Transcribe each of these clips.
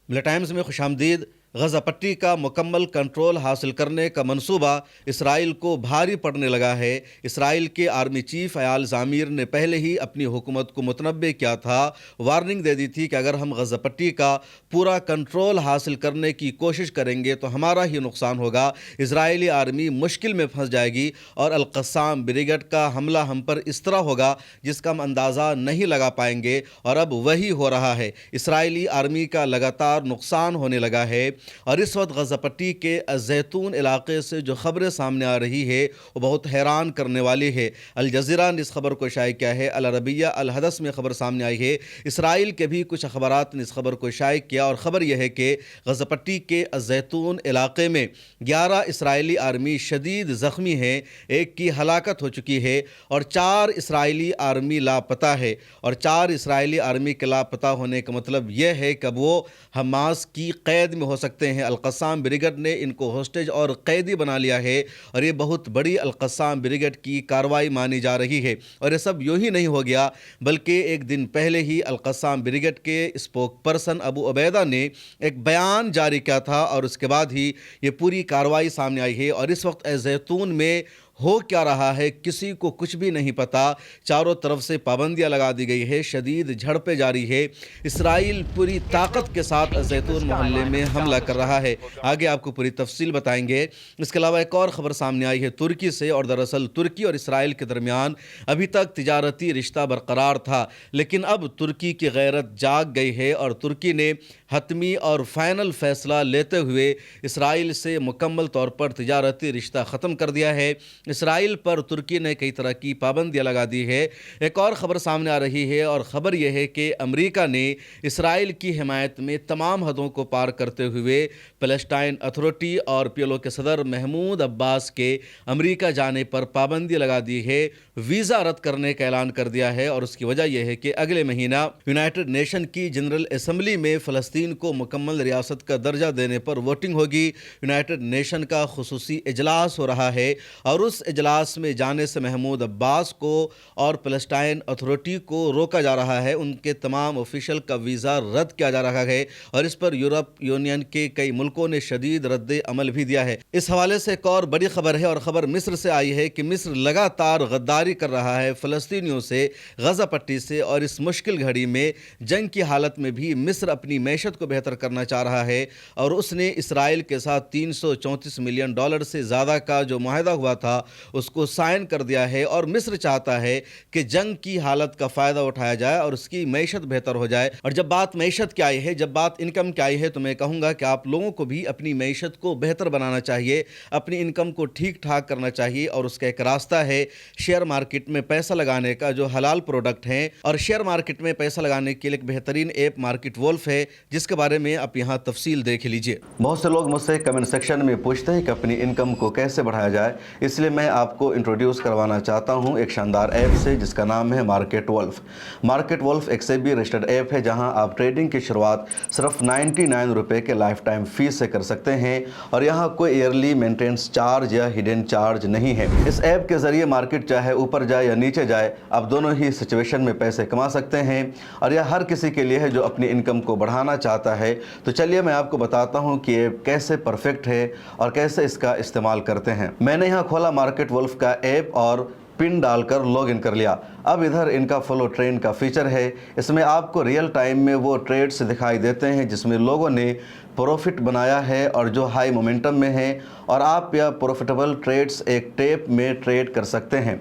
ملے ٹائمز میں خوش آمدید۔ غزہ پٹی کا مکمل کنٹرول حاصل کرنے کا منصوبہ اسرائیل کو بھاری پڑنے لگا ہے۔ اسرائیل کے آرمی چیف ایال زامیر نے پہلے ہی اپنی حکومت کو متنبع کیا تھا، وارننگ دے دی تھی کہ اگر ہم غزہ پٹی کا پورا کنٹرول حاصل کرنے کی کوشش کریں گے تو ہمارا ہی نقصان ہوگا، اسرائیلی آرمی مشکل میں پھنس جائے گی اور القسام بریگیڈ کا حملہ ہم پر اس طرح ہوگا جس کا ہم اندازہ نہیں لگا پائیں گے، اور اب وہی ہو رہا ہے۔ اسرائیلی آرمی کا لگاتار نقصان ہونے لگا ہے، اور اس وقت غزہ پٹی کے الزیتون علاقے سے جو خبریں سامنے آ رہی ہے وہ بہت حیران کرنے والی ہے۔ الجزیرہ نے اس خبر کو شائع کیا ہے، العربیہ الحدث میں خبر سامنے آئی ہے، اسرائیل کے بھی کچھ اخبارات نے اس خبر کو شائع کیا، اور خبر یہ ہے کہ غزہ پٹی کے الزیتون علاقے میں 11 اسرائیلی آرمی شدید زخمی ہیں، ایک کی ہلاکت ہو چکی ہے، اور 4 اسرائیلی آرمی لاپتہ ہے۔ اور 4 اسرائیلی آرمی کے لاپتہ ہونے کا مطلب یہ ہے کہ وہ حماس کی قید میں ہو سکتے ہیں۔ القسام بریگیڈ نے ان کو ہوسٹیج اور قیدی بنا لیا ہے، اور یہ بہت بڑی القسام بریگیڈ کی کارروائی مانی جا رہی ہے۔ اور یہ سب یوں ہی نہیں ہو گیا، بلکہ ایک دن پہلے ہی القسام بریگیڈ کے اسپوک پرسن ابو عبیدہ نے ایک بیان جاری کیا تھا، اور اس کے بعد ہی یہ پوری کارروائی سامنے آئی ہے۔ اور اس وقت زیتون میں ہو کیا رہا ہے کسی کو کچھ بھی نہیں پتا، چاروں طرف سے پابندیاں لگا دی گئی ہے، شدید جھڑپیں جاری ہے، اسرائیل پوری طاقت کے ساتھ زیتون محلے میں حملہ کر رہا ہے۔ آگے آپ کو پوری تفصیل بتائیں گے۔ اس کے علاوہ ایک اور خبر سامنے آئی ہے ترکی سے، اور دراصل ترکی اور اسرائیل کے درمیان ابھی تک تجارتی رشتہ برقرار تھا، لیکن اب ترکی کی غیرت جاگ گئی ہے، اور ترکی نے حتمی اور فائنل فیصلہ لیتے ہوئے اسرائیل سے مکمل طور پر تجارتی رشتہ ختم کر دیا ہے۔ اسرائیل پر ترکی نے کئی طرح کی پابندیاں لگا دی ہے۔ ایک اور خبر سامنے آ رہی ہے، اور خبر یہ ہے کہ امریکہ نے اسرائیل کی حمایت میں تمام حدوں کو پار کرتے ہوئے پیلسٹائن اتھارٹی اور PLO کے صدر محمود عباس کے امریکہ جانے پر پابندی لگا دی ہے، ویزا رد کرنے کا اعلان کر دیا ہے۔ اور اس کی وجہ یہ ہے کہ اگلے مہینہ یونائٹڈ نیشن کی جنرل اسمبلی میں فلسطین کو مکمل ریاست کا درجہ دینے پر ووٹنگ ہوگی۔ یونائٹڈ نیشن کا خصوصی اجلاس ہو رہا ہے، اور اس اجلاس میں جانے سے محمود عباس کو اور پیلسٹائن اتھارٹی کو روکا جا رہا ہے، ان کے تمام آفیشل کا ویزا رد کیا جا رہا ہے، اور اس پر یورپ یونین کے کئی ملکوں نے شدید رد عمل بھی دیا ہے۔ اس حوالے سے ایک اور بڑی خبر ہے، اور خبر مصر سے آئی ہے کہ مصر لگاتار غداری کر رہا ہے فلسطینیوں سے، غزہ پٹی سے، اور اس مشکل گھڑی میں جنگ کی حالت میں بھی مصر اپنی معیشت کو بہتر کرنا چاہ رہا ہے، اور اس نے اسرائیل کے ساتھ $334 ملین سے زیادہ کا جو معاہدہ ہوا تھا اس کو سائن کر دیا ہے، اور مصر چاہتا ہے کہ جنگ کی حالت کا فائدہ اٹھایا جائے اور اس کی معیشت بہتر ہو جائے۔ اور جب بات معیشت کی آئی ہے، جب بات انکم کی آئی ہے، تو میں کہوں گا کہ آپ لوگوں کو بھی اپنی معیشت کو بہتر بنانا چاہیے، اپنی انکم کو ٹھیک ٹھاک کرنا چاہیے، اور اس کا ایک راستہ ہے شیئر مارکیٹ میں پیسہ لگانے کا، جو حلال پروڈکٹ ہیں، اور شیئر مارکیٹ میں پیسہ لگانے کے لیے ایک بہترین ایپ مارکیٹ وولف ہے، جس کے بارے میں آپ یہاں تفصیل دیکھ لیجئے۔ بہت سے لوگ مجھ سے کمنٹ سیکشن میں پوچھتے ہیں کہ اپنی انکم کو کیسے بڑھایا جائے، اس لیے میں آپ کو انٹروڈیوس کروانا چاہتا ہوں ایک شاندار ایپ سے جس کا نام ہے مارکیٹ وولف۔ مارکیٹ وولف ایک SEBI رجسٹرڈ ایپ ہے، جہاں آپ ٹریڈنگ کی شروعات صرف 99 روپے کے لائف ٹائم فیس سے کر سکتے ہیں، اور یہاں کوئی ایئرلی مینٹیننس چارج یا ہڈن چارج نہیں ہے۔ اس ایپ کے ذریعے مارکیٹ چاہے اوپر جائے یا نیچے جائے، آپ دونوں ہی سچویشن میں پیسے کما سکتے ہیں، اور یہ ہر کسی کے لیے ہے جو اپنی انکم کو بڑھانا چاہتا ہے۔ تو چلیے میں آپ کو بتاتا ہوں کہ ایپ کیسے پرفیکٹ ہے اور کیسے اس کا استعمال کرتے ہیں۔ میں نے یہاں کھولا مارکیٹ وولف کا ایپ اور پن ڈال کر لاگ ان کر لیا۔ اب ادھر ان کا فالو ٹرینڈ کا فیچر ہے، اس میں آپ کو ریئل ٹائم میں وہ ٹریڈز دکھائی دیتے ہیں جس میں لوگوں نے پروفٹ بنایا ہے اور جو ہائی مومنٹم میں ہیں، اور آپ یا پروفٹیبل ٹریڈز ایک ٹیپ میں ٹریڈ کر سکتے ہیں۔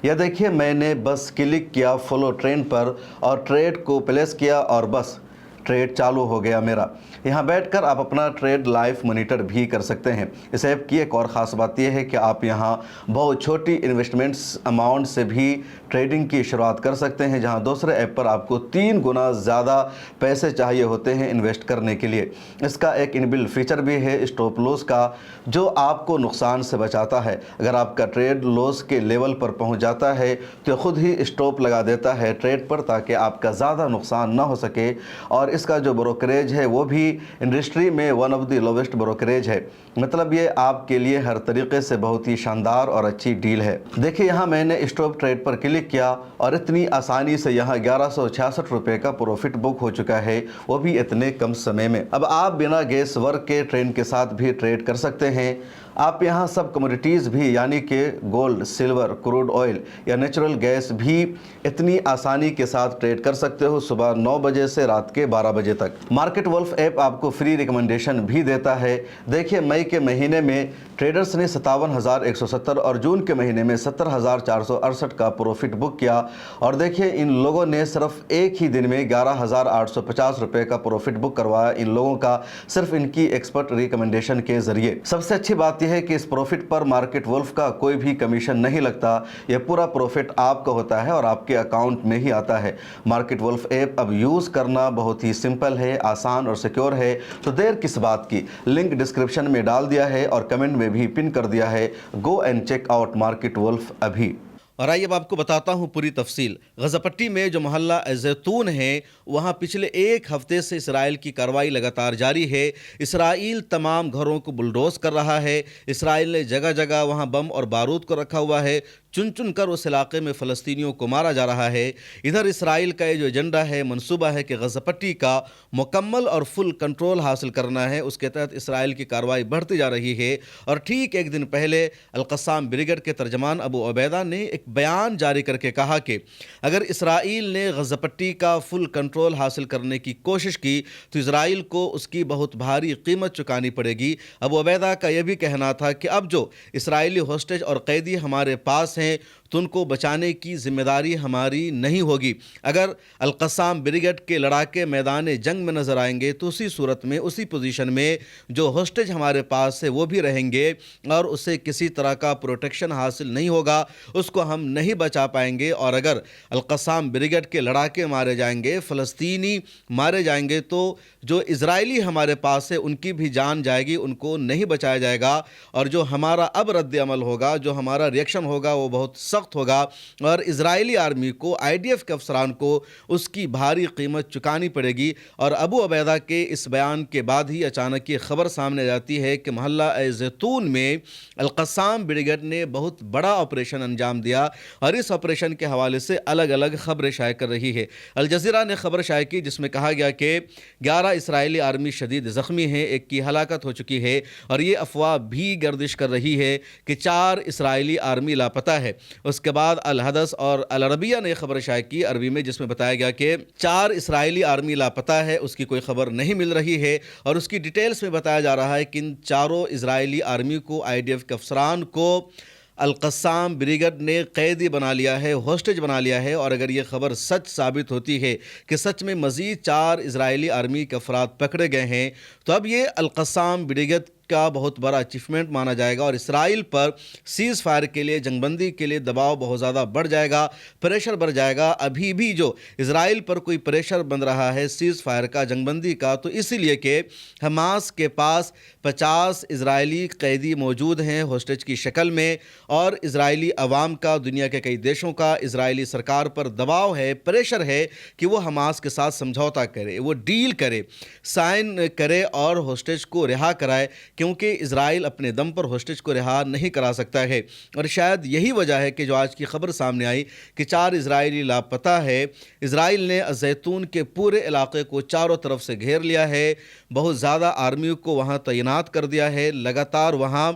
یہ دیکھیے، میں نے بس کلک کیا فالو ٹرینڈ پر اور ٹریڈ کو پلیس کیا، اور بس ٹریڈ چالو ہو گیا میرا۔ یہاں بیٹھ کر آپ اپنا ٹریڈ لائف مانیٹر بھی کر سکتے ہیں۔ اس ایپ کی ایک اور خاص بات یہ ہے کہ آپ یہاں بہت چھوٹی انویسٹمنٹس اماؤنٹ سے بھی ٹریڈنگ کی شروعات کر سکتے ہیں، جہاں دوسرے ایپ پر آپ کو 3 گنا زیادہ پیسے چاہیے ہوتے ہیں انویسٹ کرنے کے لیے۔ اس کا ایک انبلٹ فیچر بھی ہے اسٹاپ لاس کا، جو آپ کو نقصان سے بچاتا ہے۔ اگر آپ کا ٹریڈ لاس کے لیول پر پہنچ جاتا ہے تو خود ہی اسٹاپ لگا دیتا ہے ٹریڈ پر، تاکہ آپ کا زیادہ نقصان نہ ہو سکے، اور اور اس کا جو بروکریج ہے وہ بھی انڈسٹری میں one of the lowest brokerage ہے. مطلب یہ آپ کے لیے ہر طریقے سے بہت ہی شاندار اور اچھی ڈیل ہے. دیکھیں یہاں میں نے اسٹاپ ٹریڈ پر کلک کیا اور اتنی آسانی سے یہاں 1166 روپے کا پروفٹ بک ہو چکا ہے، وہ بھی اتنے کم سمے میں. اب آپ بنا گیس ورک کے ٹرینڈ کے ساتھ بھی ٹریڈ کر سکتے ہیں. آپ یہاں سب کموڈیٹیز بھی یعنی کہ گولڈ، سلور، کروڈ آئل یا نیچرل گیس بھی اتنی آسانی کے ساتھ ٹریڈ کر سکتے ہو صبح 9 بجے سے رات کے 12 بجے تک. مارکیٹ ولف ایپ آپ کو فری ریکمنڈیشن بھی دیتا ہے. دیکھیں مئی کے مہینے میں ٹریڈرز نے 57,170 اور جون کے مہینے میں 70,468 کا پروفٹ بک کیا. اور دیکھیں ان لوگوں نے صرف ایک ہی دن میں 11,850 روپے کا پروفٹ بک کروایا ان لوگوں کا، صرف ان کی ایکسپرٹ ریکمنڈیشن کے ذریعے. سب سے اچھی بات یہ ہے کہ اس پروفٹ پر مارکیٹ ولف کا کوئی بھی کمیشن نہیں لگتا. یہ پورا پروفٹ آپ کا ہوتا ہے اور آپ کے اکاؤنٹ میں ہی آتا ہے. مارکیٹ ولف ایپ اب یوز کرنا بہت ہی سمپل ہے، آسان اور سیکیور ہے. تو دیر کس بات کی، لنک ڈسکرپشن میں ڈال دیا ہے اور کمنٹ میں بھی پن کر دیا ہے. Go and check out market wolf ابھی. اور آئیے اب آپ کو بتاتا ہوں پوری تفصیل. غزہ پٹی میں جو محلہ زیتون ہے وہاں پچھلے ایک ہفتے سے اسرائیل کی کارروائی لگاتار جاری ہے. اسرائیل تمام گھروں کو بلڈوز کر رہا ہے. اسرائیل نے جگہ جگہ وہاں بم اور بارود کو رکھا ہوا ہے. چن چن کر اس علاقے میں فلسطینیوں کو مارا جا رہا ہے. ادھر اسرائیل کا یہ جو ایجنڈا ہے، منصوبہ ہے کہ غزہ پٹی کا مکمل اور فل کنٹرول حاصل کرنا ہے. اس کے تحت اسرائیل کی کارروائی بڑھتی جا رہی ہے. اور ٹھیک ایک دن پہلے القسام بریگیڈ کے ترجمان ابو عبیدہ نے ایک بیان جاری کر کے کہا کہ اگر اسرائیل نے غزہ پٹی کا فل کنٹرول حاصل کرنے کی کوشش کی تو اسرائیل کو اس کی بہت بھاری قیمت چکانی پڑے گی. ابو عبیدہ کا یہ بھی کہنا تھا کہ اب جو اسرائیلی ہوسٹیج اور قیدی ہمارے پاس ہیں تو ان کو بچانے کی ذمہ داری ہماری نہیں ہوگی. اگر القسام بریگیڈ کے لڑاکے میدان جنگ میں نظر آئیں گے تو اسی صورت میں، اسی پوزیشن میں جو ہوسٹیج ہمارے پاس ہے وہ بھی رہیں گے اور اسے کسی طرح کا پروٹیکشن حاصل نہیں ہوگا، اس کو ہم نہیں بچا پائیں گے. اور اگر القسام بریگیڈ کے لڑاکے مارے جائیں گے، فلسطینی مارے جائیں گے، تو جو اسرائیلی ہمارے پاس ہے ان کی بھی جان جائے گی، ان کو نہیں بچایا جائے گا. اور جو ہمارا اب رد عمل ہوگا، جو ہمارا ریئیکشن ہوگا وہ بہت سخت ہوگا اور اسرائیلی آرمی کو، IDF کے افسران کو اس کی بھاری قیمت چکانی پڑے گی. اور ابو عبیدہ کے اس بیان کے بعد ہی اچانک یہ خبر سامنے جاتی ہے کہ محلہ زیتون میں القسام بریگیڈ نے بہت بڑا آپریشن انجام دیا اور اس آپریشن کے حوالے سے الگ الگ خبریں شائع کر رہی ہے. الجزیرہ نے خبر شائع کی جس میں کہا گیا کہ 11 اسرائیلی آرمی شدید زخمی ہیں، ایک کی ہلاکت ہو چکی ہے. اور یہ افواہ بھی گردش کر رہی ہے کہ 4 اسرائیلی آرمی لاپتہ ہے. اس کے بعد الحدث اور العربیہ نے خبر شائع کی عربی میں جس میں بتایا گیا کہ 4 اسرائیلی آرمی لاپتہ ہے، اس کی کوئی خبر نہیں مل رہی ہے. اور اس کی ڈیٹیلز میں بتایا جا رہا ہے کہ ان چاروں اسرائیلی آرمی کو، IDF کے افسران کو القسام بریگیڈ نے قیدی بنا لیا ہے، ہوسٹیج بنا لیا ہے. اور اگر یہ خبر سچ ثابت ہوتی ہے کہ سچ میں مزید 4 اسرائیلی آرمی کے افراد پکڑے گئے ہیں تو اب یہ القسام بریگیڈ کا بہت بڑا اچیومنٹ مانا جائے گا اور اسرائیل پر سیز فائر کے لیے، جنگ بندی کے لیے دباؤ بہت زیادہ بڑھ جائے گا، پریشر بڑھ جائے گا. ابھی بھی جو اسرائیل پر کوئی پریشر بن رہا ہے سیز فائر کا، جنگ بندی کا، تو اسی لیے کہ حماس کے پاس 50 اسرائیلی قیدی موجود ہیں ہوسٹیج کی شکل میں اور اسرائیلی عوام کا، دنیا کے کئی دیشوں کا اسرائیلی سرکار پر دباؤ ہے، پریشر ہے کہ وہ حماس کے ساتھ سمجھوتا کرے، وہ ڈیل کرے، سائن کرے اور ہوسٹیج کو رہا کرائے، کیونکہ اسرائیل اپنے دم پر ہوسٹیج کو رہا نہیں کرا سکتا ہے. اور شاید یہی وجہ ہے کہ جو آج کی خبر سامنے آئی کہ 4 اسرائیلی لاپتہ ہے. اسرائیل نے زیتون کے پورے علاقے کو چاروں طرف سے گھیر لیا ہے، بہت زیادہ آرمیوں کو وہاں تعینات کر دیا ہے، لگاتار وہاں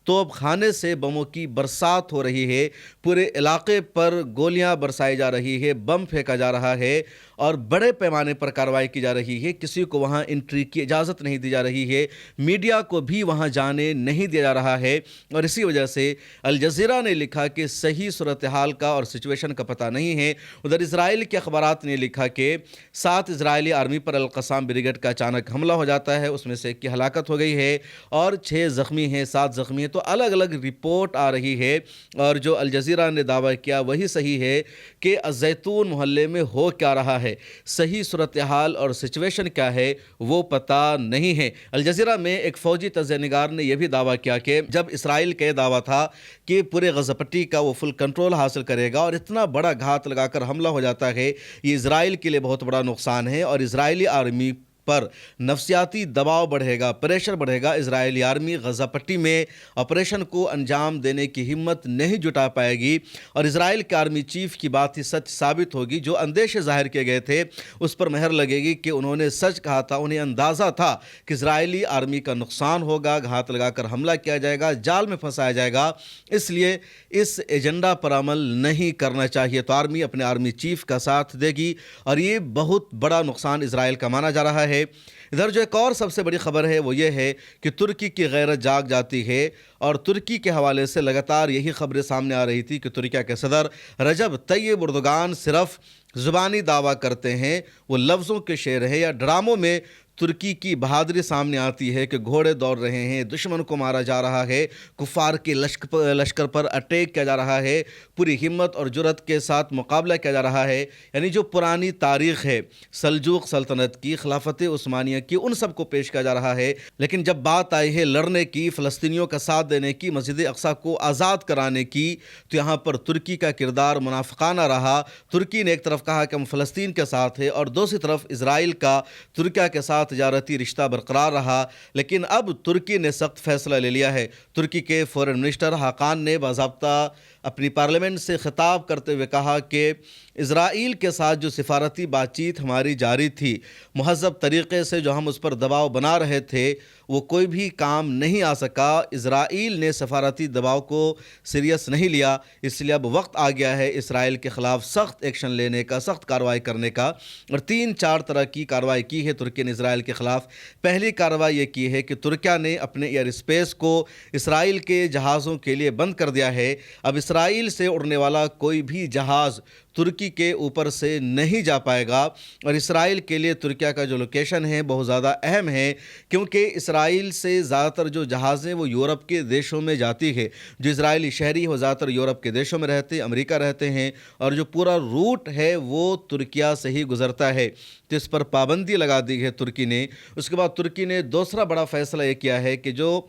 توپ خانے سے بموں کی برسات ہو رہی ہے، پورے علاقے پر گولیاں برسائی جا رہی ہے، بم پھینکا جا رہا ہے اور بڑے پیمانے پر کارروائی کی جا رہی ہے. کسی کو وہاں انٹری کی اجازت نہیں دی جا رہی ہے، میڈیا کو بھی وہاں جانے نہیں دیا جا رہا ہے. اور اسی وجہ سے الجزیرہ نے لکھا کہ صحیح صورتحال کا اور سچویشن کا پتہ نہیں ہے. ادھر اسرائیل کے اخبارات نے لکھا کہ 7 اسرائیلی آرمی پر القسام بریگیڈ کا اچانک حملہ ہو جاتا ہے، اس میں سے 1 کی ہلاکت ہو گئی ہے اور 6 زخمی ہیں، 7 زخمی ہیں. تو الگ الگ رپورٹ آ رہی ہے اور جو الجزیرہ نے دعویٰ کیا وہی صحیح ہے کہ زیتون محلے میں ہو کیا رہا ہے. ہے، صحیح صورتحال اور سچویشن کیا ہے وہ پتہ نہیں ہے۔ الجزیرہ میں ایک فوجی تجزیہ نگار نے یہ بھی دعویٰ کیا کہ جب اسرائیل کا یہ دعویٰ تھا کہ پورے غزہ پٹی کا وہ فل کنٹرول حاصل کرے گا اور اتنا بڑا گھات لگا کر حملہ ہو جاتا ہے، یہ اسرائیل کے لیے بہت بڑا نقصان ہے اور اسرائیلی آرمی پر نفسیاتی دباؤ بڑھے گا، پریشر بڑھے گا۔ اسرائیلی آرمی غزہ پٹی میں آپریشن کو انجام دینے کی ہمت نہیں جٹا پائے گی اور اسرائیل کے آرمی چیف کی بات ہی سچ ثابت ہوگی۔ جو اندیشے ظاہر کیے گئے تھے اس پر مہر لگے گی کہ انہوں نے سچ کہا تھا، انہیں اندازہ تھا کہ اسرائیلی آرمی کا نقصان ہوگا، گھات لگا کر حملہ کیا جائے گا، جال میں پھنسایا جائے گا، اس لیے اس ایجنڈا پر عمل نہیں کرنا چاہیے۔ تو آرمی اپنے آرمی چیف کا ساتھ دے گی اور یہ بہت بڑا نقصان اسرائیل کا مانا جا رہا ہے۔ ادھر جو ایک اور سب سے بڑی خبر ہے وہ یہ ہے کہ ترکی کی غیرت جاگ جاتی ہے اور ترکی کے حوالے سے لگاتار یہی خبریں سامنے آ رہی تھی کہ ترکیہ کے صدر رجب طیب اردوغان صرف زبانی دعویٰ کرتے ہیں، وہ لفظوں کے شعر ہیں یا ڈراموں میں ترکی کی بہادری سامنے آتی ہے کہ گھوڑے دوڑ رہے ہیں، دشمن کو مارا جا رہا ہے، کفار کے لشکر پر اٹیک کیا جا رہا ہے، پوری ہمت اور جرأت کے ساتھ مقابلہ کیا جا رہا ہے۔ یعنی جو پرانی تاریخ ہے سلجوق سلطنت کی، خلافت عثمانیہ کی، ان سب کو پیش کیا جا رہا ہے۔ لیکن جب بات آئی ہے لڑنے کی، فلسطینیوں کا ساتھ دینے کی، مسجد اقصیٰ کو آزاد کرانے کی، تو یہاں پر ترکی کا کردار منافقانہ رہا۔ ترکی نے ایک طرف کہا کہ ہم فلسطین کے ساتھ ہیں اور دوسری طرف اسرائیل کا ترکیہ کے ساتھ تجارتی رشتہ برقرار رہا۔ لیکن اب ترکی نے سخت فیصلہ لے لیا ہے۔ ترکی کے فورن منسٹر حاقان نے باضابطہ اپنی پارلیمنٹ سے خطاب کرتے ہوئے کہا کہ اسرائیل کے ساتھ جو سفارتی بات چیت ہماری جاری تھی، مہذب طریقے سے جو ہم اس پر دباؤ بنا رہے تھے، وہ کوئی بھی کام نہیں آ سکا۔ اسرائیل نے سفارتی دباؤ کو سیریس نہیں لیا، اس لیے اب وقت آ گیا ہے اسرائیل کے خلاف سخت ایکشن لینے کا، سخت کارروائی کرنے کا۔ اور 3-4 طرح کی کارروائی کی ہے ترکی نے اسرائیل کے خلاف۔ پہلی کارروائی یہ کی ہے کہ ترکیہ نے اپنے ایئر اسپیس کو اسرائیل کے جہازوں کے لیے بند کر دیا ہے۔ اب اسرائیل سے اڑنے والا کوئی بھی جہاز ترکی کے اوپر سے نہیں جا پائے گا۔ اور اسرائیل کے لیے ترکیہ کا جو لوکیشن ہے بہت زیادہ اہم ہے، کیونکہ اسرائیل سے زیادہ تر جو جہازیں وہ یورپ کے دیشوں میں جاتی ہے۔ جو اسرائیلی شہری وہ زیادہ تر یورپ کے دیشوں میں رہتے ہیں، امریکہ رہتے ہیں، اور جو پورا روٹ ہے وہ ترکیہ سے ہی گزرتا ہے، تو اس پر پابندی لگا دی ہے ترکی نے۔ اس کے بعد ترکی نے دوسرا بڑا فیصلہ یہ کیا ہے کہ جو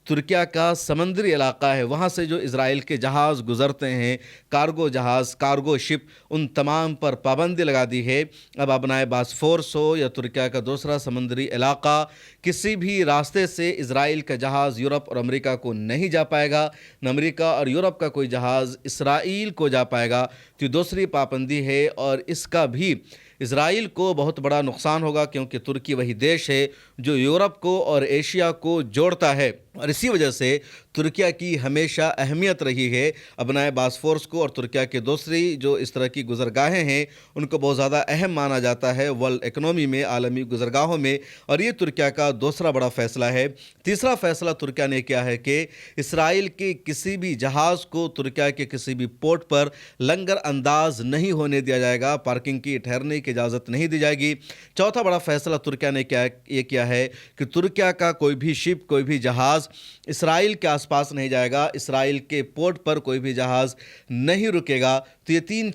ترکیہ کا سمندری علاقہ ہے وہاں سے جو اسرائیل کے جہاز گزرتے ہیں، کارگو جہاز، کارگو شپ، ان تمام پر پابندی لگا دی ہے۔ اب ابنائے باسفورس ہو یا ترکیہ کا دوسرا سمندری علاقہ، کسی بھی راستے سے اسرائیل کا جہاز یورپ اور امریکہ کو نہیں جا پائے گا، نہ امریکہ اور یورپ کا کوئی جہاز اسرائیل کو جا پائے گا۔ تو یہ دوسری پابندی ہے اور اس کا بھی اسرائیل کو بہت بڑا نقصان ہوگا، کیونکہ ترکی وہی دیش ہے جو یورپ کو اور ایشیا کو جوڑتا ہے، اور اسی وجہ سے ترکیہ کی ہمیشہ اہمیت رہی ہے ابنائے باسفورس کو، اور ترکیہ کے دوسری جو اس طرح کی گزرگاہیں ہیں ان کو بہت زیادہ اہم مانا جاتا ہے ورلڈ اکنومی میں، عالمی گزرگاہوں میں، اور یہ ترکیہ کا دوسرا بڑا فیصلہ ہے۔ تیسرا فیصلہ ترکیہ نے کیا ہے کہ اسرائیل کے کسی بھی جہاز کو ترکیہ کے کسی بھی پورٹ پر لنگر انداز نہیں ہونے دیا جائے گا، پارکنگ کی، ٹھہرنے کی اجازت نہیں دی جائے گی۔ چوتھا بڑا فیصلہ ترکیہ نے یہ کیا ہے کہ ترکیہ کا کوئی بھی شپ، کوئی بھی جہاز اسرائیل کے آس پاس نہیں جائے گا، اسرائیل کے پورٹ پر کوئی بھی جہاز نہیں رکے گا۔ تو یہ تین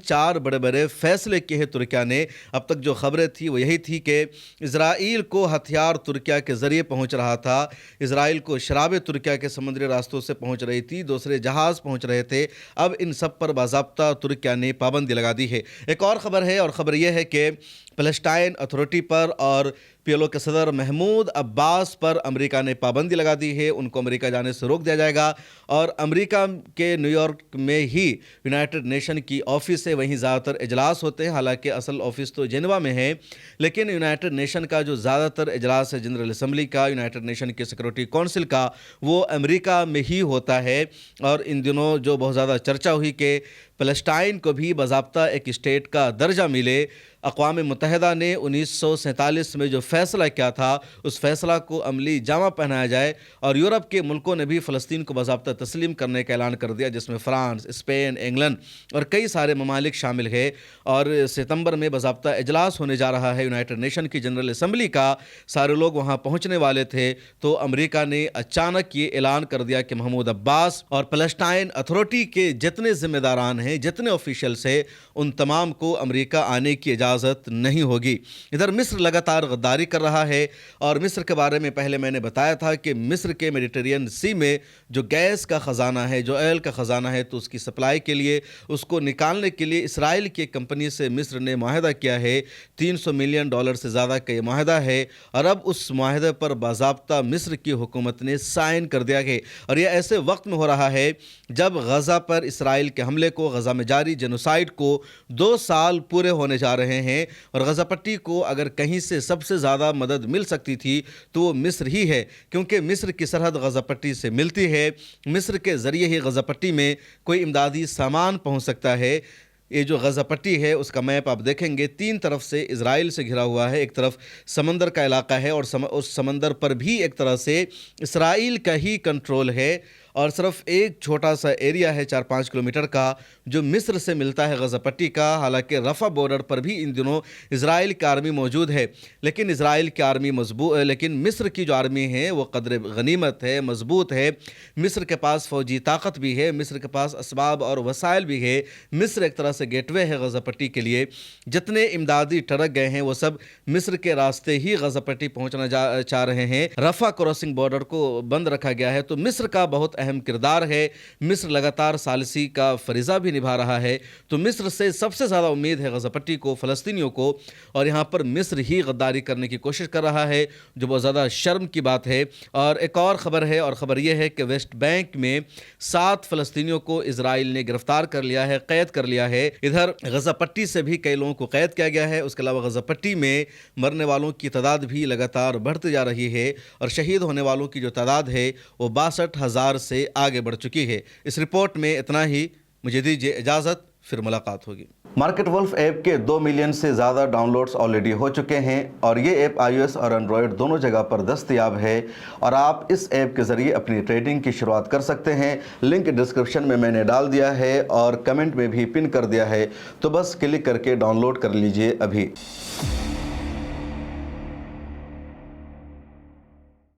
چار بڑے فیصلے کیے ہیں ترکیہ نے۔ اب تک جو خبریں تھیں وہ یہی تھی کہ اسرائیل کو ہتھیار ترکیہ کے ذریعے پہنچ رہا تھا، اسرائیل کو شرابیں ترکیہ کے سمندری راستوں سے پہنچ رہی تھی، دوسرے جہاز پہنچ رہے تھے۔ اب ان سب پر باضابطہ ترکیہ نے پابندی لگا دی ہے۔ ایک اور خبر ہے، اور خبر یہ ہے کہ فلسطین اتھارٹی پر اور پی ایل او کے صدر محمود عباس پر امریکہ نے پابندی لگا دی ہے، ان کو امریکہ جانے سے روک دیا جائے گا، اور امریکہ کے نیو یارک میں ہی یونائٹڈ نیشن کی آفس ہے، وہیں زیادہ تر اجلاس ہوتے ہیں، حالانکہ اصل آفس تو جنیوا میں ہے، لیکن یونائٹڈ نیشن کا جو زیادہ تر اجلاس ہے جنرل اسمبلی کا، یونائٹڈ نیشن کی سیکورٹی کونسل کا، وہ امریکہ میں ہی ہوتا ہے۔ اور ان دنوں جو بہت زیادہ چرچا ہوئی کہ فلسطین کو بھی باضابطہ ایک اسٹیٹ کا درجہ ملے۔ اقوام متحدہ نے 1947 میں جو فیصلہ کیا تھا اس فیصلہ کو عملی جامہ پہنایا جائے، اور یورپ کے ملکوں نے بھی فلسطین کو باضابطہ تسلیم کرنے کا اعلان کر دیا، جس میں فرانس، اسپین، انگلینڈ اور کئی سارے ممالک شامل ہیں۔ اور ستمبر میں باضابطہ اجلاس ہونے جا رہا ہے یونائٹڈ نیشن کی جنرل اسمبلی کا، سارے لوگ وہاں پہنچنے والے تھے، تو امریکہ نے اچانک یہ اعلان کر دیا کہ محمود عباس اور فلسطین اتھارٹی کے جتنے ذمہ داران ہیں ہیں, جتنے آفیشلز ہیں, ان تمام کو امریکہ آنے کی اجازت نہیں ہوگی. ادھر مصر لگاتار غداری کر رہا ہے, اور مصر کے بارے میں پہلے میں نے بتایا تھا کہ مصر کے میڈیٹرین سی میں جو گیس کا خزانہ ہے, جو آئل کا خزانہ ہے, تو اس کی سپلائی کے لیے, اس کو نکالنے کے لیے اسرائیل کی ایک کمپنی سے مصر نے معاہدہ کیا ہے. $300 ملین سے زیادہ کا یہ معاہدہ ہے, اور اب اس معاہدے پر باضابطہ مصر کی حکومت نے سائن کر دیا ہے. اور یہ ایسے وقت میں ہو رہا ہے جب غزہ پر اسرائیل کے حملے کو, غزہ میں جاری جنوسائیڈ کو 2 سال پورے ہونے جا رہے ہیں. اور غزہ پٹی کو اگر کہیں سے سب سے زیادہ مدد مل سکتی تھی تو وہ مصر ہی ہے, کیونکہ مصر کی سرحد غزہ پٹی سے ملتی ہے. مصر کے ذریعے ہی غزہ پٹی میں کوئی امدادی سامان پہنچ سکتا ہے. یہ جو غزہ پٹی ہے اس کا میپ آپ دیکھیں گے, 3 طرف سے اسرائیل سے گھرا ہوا ہے. ایک طرف سمندر کا علاقہ ہے, اور اس سمندر پر بھی ایک طرح سے اسرائیل کا ہی کنٹرول ہے, اور صرف ایک چھوٹا سا ایریا ہے 4-5 کلومیٹر کا جو مصر سے ملتا ہے غزہ پٹی کا. حالانکہ رفح بارڈر پر بھی ان دنوں اسرائیل کی آرمی موجود ہے, لیکن اسرائیل کی آرمی لیکن مصر کی جو آرمی ہے وہ قدر غنیمت ہے, مضبوط ہے. مصر کے پاس فوجی طاقت بھی ہے, مصر کے پاس اسباب اور وسائل بھی ہے. مصر ایک طرح سے گیٹ وے ہے غزہ پٹی کے لیے. جتنے امدادی ٹرک گئے ہیں وہ سب مصر کے راستے ہی غزہ پٹی پہنچنا چاہ رہے ہیں. رفح کراسنگ بارڈر کو بند رکھا گیا ہے, تو مصر کا بہت اہم کردار ہے. مصر لگاتار ثالثی کا فریضہ بھی نبھا رہا ہے, تو مصر سے سب سے زیادہ امید ہے غزہ پٹی کو, فلسطینیوں کو, اور یہاں پر مصر ہی غداری کرنے کی کوشش کر رہا ہے, جو بہت زیادہ شرم کی بات ہے. اور ایک اور خبر ہے, اور خبر یہ ہے کہ ویسٹ بینک میں 7 فلسطینیوں کو اسرائیل نے گرفتار کر لیا ہے, قید کر لیا ہے. ادھر غزہ پٹی سے بھی کئی لوگوں کو قید کیا گیا ہے. اس کے علاوہ غزہ پٹی میں مرنے والوں کی تعداد بھی لگاتار بڑھتی جا رہی ہے, اور شہید ہونے والوں کی جو تعداد ہے وہ 62,000 سے آگے بڑھ چکی ہے. اس رپورٹ میں اتنا ہی. مجھے دیجیے اجازت, پھر ملاقات ہوگی. مارکیٹ ولف ایپ کے 2 ملین سے زیادہ ڈاؤن لوڈز آلریڈی ہو چکے ہیں, اور یہ ایپ آئی او ایس اور اینڈرائڈ دونوں جگہ پر دستیاب ہے, اور آپ اس ایپ کے ذریعے اپنی ٹریڈنگ کی شروعات کر سکتے ہیں. لنک ڈسکرپشن میں نے ڈال دیا ہے, اور کمنٹ میں بھی پن کر دیا ہے, تو بس کلک کر کے ڈاؤن لوڈ کر لیجئے ابھی.